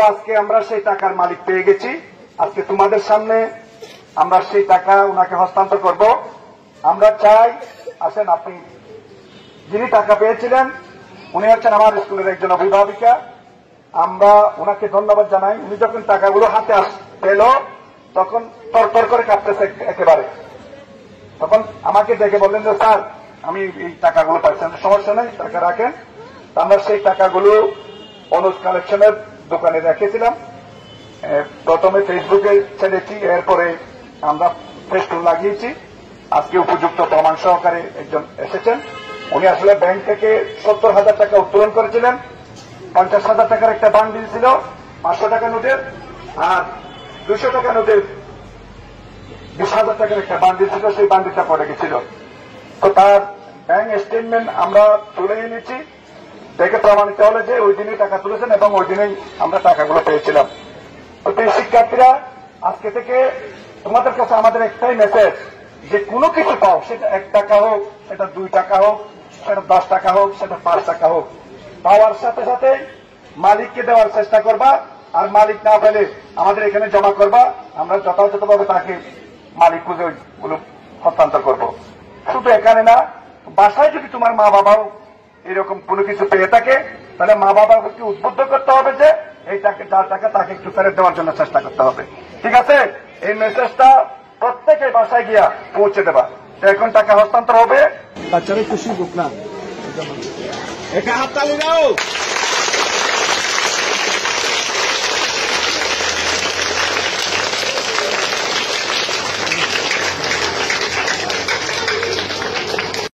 আজকে আমরা সেই টাকার মালিক পেয়ে গেছি। আজকে তোমাদের সামনে আমরা সেই টাকা ওনাকে হস্তান্তর করব। আমরা চাই আসেন, আপনি যিনি টাকা পেয়েছিলেন উনি হচ্ছেন আমার স্কুলের একজন অভিভাবিকা। আমরা ওনাকে ধন্যবাদ জানাই। উনি যখন টাকাগুলো হাতে পেল তখন তরতর করে কাঁপতেছে একেবারে। তখন আমাকে দেখে বললেন যে স্যার আমি এই টাকাগুলো পাচ্ছি। সমস্যা নেই, টাকা রাখেন। আমরা সেই টাকাগুলো অনুজ কালেকশনের দোকানে রেখেছিলাম। প্রথমে ফেসবুকে ছেড়েছি, এরপরে আমরা ফেস্টুন লাগিয়েছি। আজকে উপযুক্ত প্রমাণ সহকারে একজন এসেছেন। উনি আসলে ব্যাংক থেকে 70,000 টাকা উত্তোলন করেছিলেন। 50,000 টাকার একটা বান্ডিল ছিল 500 টাকা নোটের, আর 200 টাকা নোটের 20,000 টাকার একটা বান্ডিল ছিল, সেই বান্ডিলটা পড়ে গেছিল। তো তার ব্যাংক স্টেটমেন্ট আমরা তুলে এনেছি, দেখে প্রমাণিত হলো যে ওই দিনেই টাকা তুলেছেন এবং ওই দিনেই আমরা টাকাগুলো পেয়েছিলাম। তো শিক্ষার্থীরা, আজকে থেকে তোমাদের কাছে আমাদের একটাই মেসেজ, যে কোনো কিছু পাও, সেটা 1 টাকা হোক, সেটা 2 টাকা হোক, সেটা 10 টাকা হোক, সেটা 5 টাকা হোক, পাওয়ার সাথে সাথে মালিককে দেওয়ার চেষ্টা করবা। আর মালিক না পেলে আমাদের এখানে জমা করবা, আমরা যথাযথভাবে তাকে মালিক খুঁজে ওইগুলো হস্তান্তর করবো। শুধু এখানে না, বাসায় যদি তোমার মা বাবাও এরকম কোনো কিছু পেয়ে থাকে, তাহলে মা বাবাকে উদ্বুদ্ধ করতে হবে যে এই যার টাকা তাকে একটু ফেরত দেওয়ার জন্য চেষ্টা করতে হবে। ঠিক আছে? এই মেসেজটা প্রত্যেকের বাসায় গিয়া পৌঁছে দেবা। এখন টাকা হস্তান্তর হবে। বাচ্চারা খুশি বুক না, একা হাততালি দাও।